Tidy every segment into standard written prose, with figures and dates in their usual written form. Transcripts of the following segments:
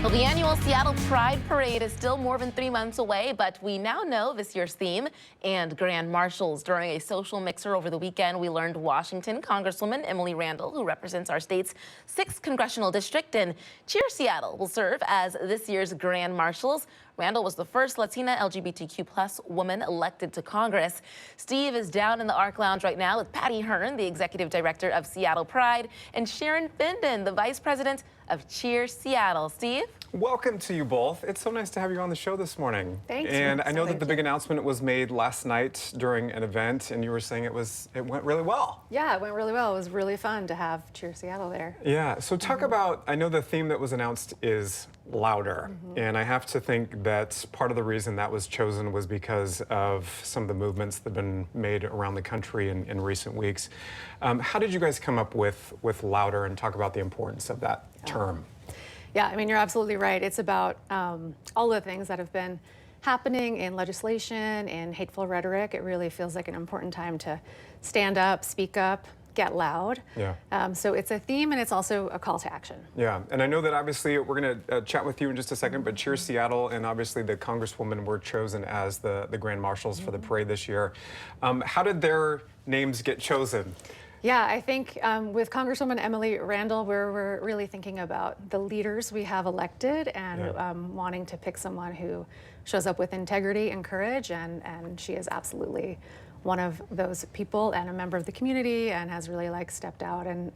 Well, the annual Seattle Pride Parade is still more than 3 months away, but we now know this year's theme and grand marshals. During a social mixer over the weekend, we learned Washington Congresswoman Emily Randall, who represents our state's 6th congressional district, and Cheer Seattle will serve as this year's grand marshals. Randall was the first Latina LGBTQ+ woman elected to Congress. Steve is down in the ARC Lounge right now with Patti Hearn, the executive director of Seattle Pride, and Sharon, the vice president of Cheer Seattle. Steve? Welcome to you both. It's so nice to have you on the show this morning. Thanks. And I know that the big announcement was made last night during an event, and you were saying it went really well. Yeah, it went really well. It was really fun to have Cheer Seattle there. Yeah, so talk about, I know the theme that was announced is louder, and I have to think that part of the reason that was chosen was because of some of the movements that have been made around the country in recent weeks. How did you guys come up with louder, and talk about the importance of that term? Yeah, I mean, you're absolutely right. It's about all the things that have been happening in legislation, in hateful rhetoric. It really feels like an important time to stand up, speak up, get loud. Yeah. So it's a theme, and it's also a call to action. Yeah, and I know that obviously we're going to chat with you in just a second, but Cheer Seattle and obviously the Congresswoman were chosen as the Grand Marshals for the parade this year. How did their names get chosen? Yeah, I think with Congresswoman Emily Randall, we're really thinking about the leaders we have elected, and wanting to pick someone who shows up with integrity and courage, and she is absolutely one of those people and a member of the community, and has really stepped out and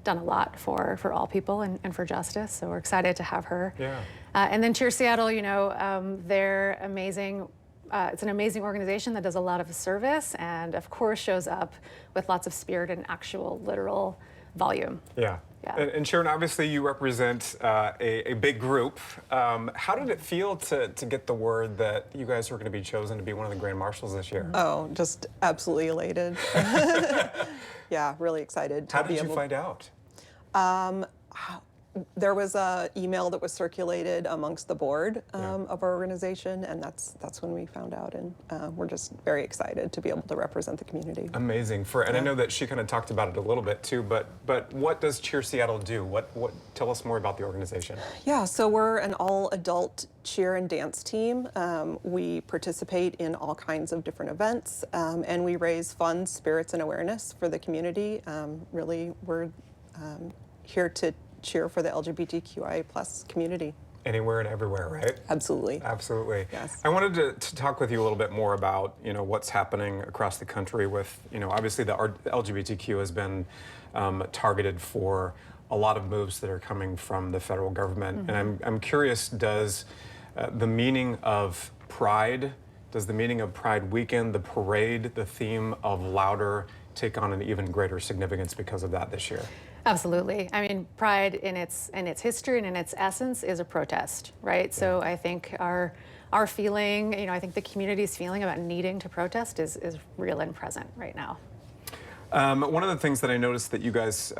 done a lot for all people and for justice. So we're excited to have her. Yeah. And then Cheer Seattle, you know, they're amazing. It's an amazing organization that does a lot of service, and of course shows up with lots of spirit and actual literal volume. Yeah. Yeah. And Sharon, obviously you represent a big group. How did it feel to get the word that you guys were going to be chosen to be one of the Grand Marshals this year? Oh, just absolutely elated. Yeah, really excited. How did you find out? There was an email that was circulated amongst the board of our organization, and that's when we found out, and we're just very excited to be able to represent the community. Amazing. And I know that she kind of talked about it a little bit too, but what does Cheer Seattle do? Tell us more about the organization. Yeah, so we're an all-adult cheer and dance team. We participate in all kinds of different events, and we raise funds, spirits, and awareness for the community. Really, we're here to cheer for the LGBTQIA+ community. Anywhere and everywhere, right? Absolutely. Absolutely. Yes. I wanted to talk with you a little bit more about, you know, what's happening across the country with, you know, obviously the LGBTQ has been targeted for a lot of moves that are coming from the federal government. And I'm curious, does the meaning of Pride, does the meaning of Pride Weekend, the parade, the theme of louder take on an even greater significance because of that this year? Absolutely. I mean, Pride in its history and in its essence is a protest, right? So I think our feeling, you know, I think the community's feeling about needing to protest is real and present right now. One of the things that I noticed that you guys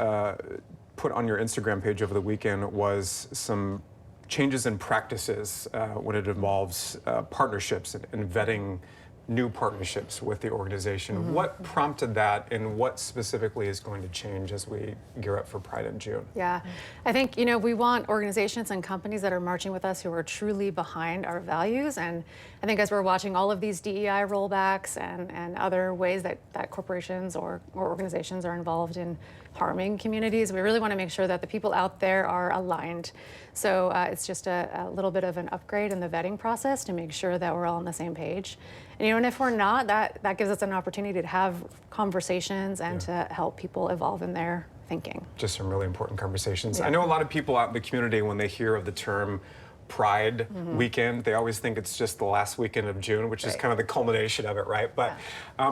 put on your Instagram page over the weekend was some changes in practices when it involves partnerships and vetting new partnerships with the organization. What prompted that, and what specifically is going to change as we gear up for Pride in June? Yeah, I think, you know, we want organizations and companies that are marching with us who are truly behind our values. And I think as we're watching all of these DEI rollbacks and other ways that corporations or organizations are involved in harming communities, we really want to make sure that the people out there are aligned. So it's just a little bit of an upgrade in the vetting process to make sure that we're all on the same page. And, you know, and if we're not, that gives us an opportunity to have conversations and to help people evolve in their thinking. Just some really important conversations. I know a lot of people out in the community, when they hear of the term Pride Weekend, they always think it's just the last weekend of June, which is kind of the culmination of it, right? But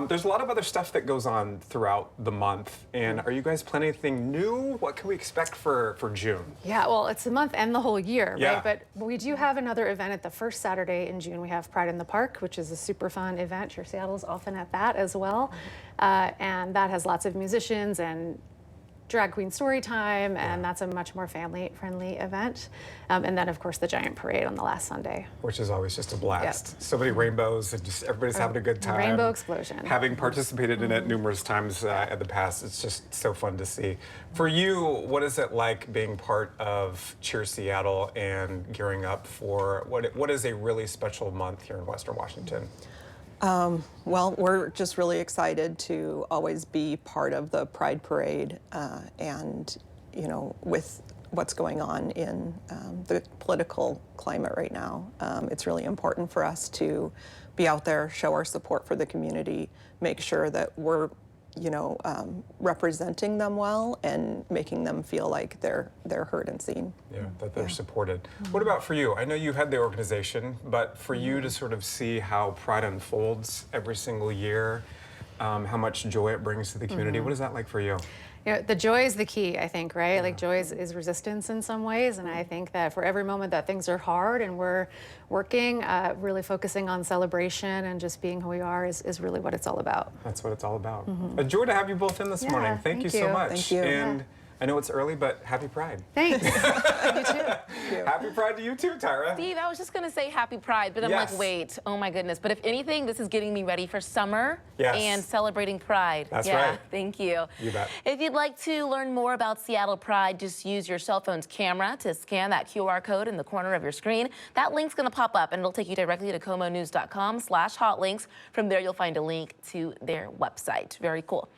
there's a lot of other stuff that goes on throughout the month. And are you guys planning anything new? What can we expect for June? Yeah, well, it's the month and the whole year, Yeah. right? But we do have another event at the first Saturday in June. We have Pride in the Park, which is a super fun event. Cheer Seattle's often at that as well. And that has lots of musicians and drag queen story time, and that's a much more family-friendly event. And then, of course, the giant parade on the last Sunday. Which is always just a blast. So many rainbows, and just everybody's having a good time. Rainbow explosion. Having participated in it numerous times in the past, it's just so fun to see. For you, what is it like being part of Cheer Seattle and gearing up for what is a really special month here in Western Washington? Well, we're just really excited to always be part of the Pride Parade, and with what's going on in the political climate right now, it's really important for us to be out there, show our support for the community, make sure that we're representing them well and making them feel like they're heard and seen. Yeah, that they're supported. What about for you? I know you had the organization, but for you to sort of see how Pride unfolds every single year, how much joy it brings to the community, what is that like for you? The joy is the key, I think, right? Like joy is resistance in some ways, and I think that for every moment that things are hard and we're working, really focusing on celebration and just being who we are is really what it's all about. That's what it's all about. A joy to have you both in this morning. Thank you so much. Thank you. And I know it's early, but happy Pride. Thanks. You too. Happy Pride to you too, Tyra. Steve, I was just going to say happy Pride, but I'm like, wait, oh my goodness. But if anything, this is getting me ready for summer and celebrating Pride. That's right. Thank you. You bet. If you'd like to learn more about Seattle Pride, just use your cell phone's camera to scan that QR code in the corner of your screen. That link's going to pop up, and it'll take you directly to KOMOnews.com/hotlinks. From there, you'll find a link to their website. Very cool.